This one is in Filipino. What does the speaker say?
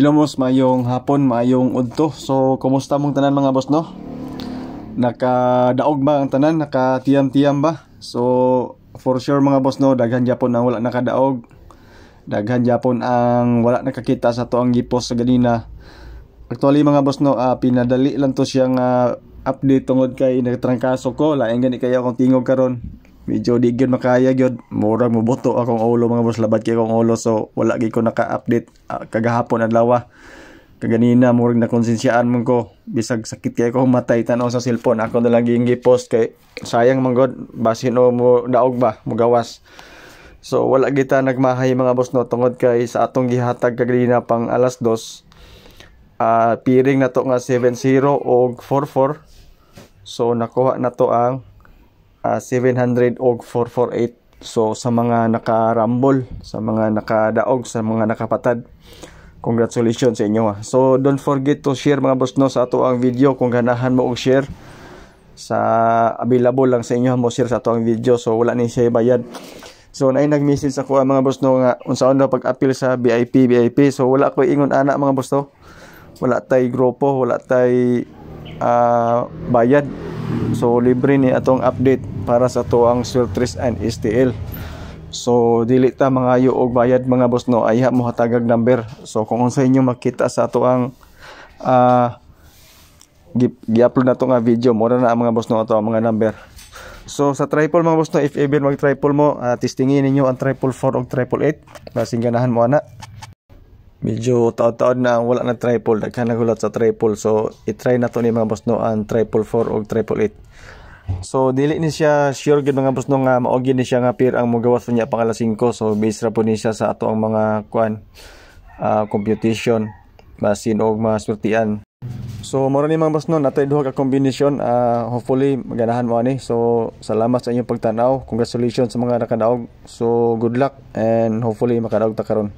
Hello boss, mayong hapon, mayong udto. So, kumusta mong tanan mga boss no? Nakadaog ba ang tanan? Nakatiyam-tiyam ba? So, for sure mga boss no, daghan Japon ang wala nakadaog. Daghan Japon ang wala nakakita sa to ang gipos sa ganina. Actually mga boss no, pinadali lang to siyang update tungod kay nagtrangkaso ko. Laing gani kaya akong tingog karon. Medyo di gyud makaya gyud, murag moboto akong ulo mga boss, labat kay akong ulo, so wala gyud ko naka-update kagahapon adlaw. Kaganina murag na konsensyaan man ko, bisag sakit kay ako matay tanaw sa cellphone. Ako na lang gi-post kay sayang man god, basin o mo daog ba mo gawas. So wala kita nagmahay mga boss no, tungod kay sa atong gihatag kaganina pang alas 2, piring na to nga 70 og 44. So nakuha na to ang 700 og 448. So sa mga nakarambol, sa mga nakadaog, sa mga nakapatad, congratulations sa inyo. So don't forget to share mga boss no sa ato ang video. Kung ganahan mo og share, sa available lang sa inyo mo share sa ato ang video, so wala ni siya bayad. So naay nag-message ako mga boss no nga unsaon daw pag-appeal sa VIP. So wala ko ingon ana mga boss no, wala tay grupo, wala tay bayad. So libre ni atong update para sa tuang Surtres and STL. So dili ta mangayo og bayad mga boss no, ayha mo hatagag number. So kung unsa inyo makita sa tuang gi-upload na to nga video, mo na ang mga boss no ato ang mga number. So sa triple mga boss no, if ever mag triple mo, testingin ninyo ang 444 og 888 basing ganahan mo ana. Medyo taon-taon na wala na triple, daghan nagulat sa triple. So i-try na to ni mga boss no ang 444 og 888. So dili ni siya sure gid mga boss no nga mao gid ni siya nga pair ang mogawas niya pang alas 5. So base ra po ni siya sa ato ang mga computation basin og maswertian. So moro ni mga boss no, natay duha ka combination. Hopefully maganahan mo ani. So salamat sa inyong pagtanaw. Congratulations sa mga nakadaog. So good luck and hopefully makadaog ta karon.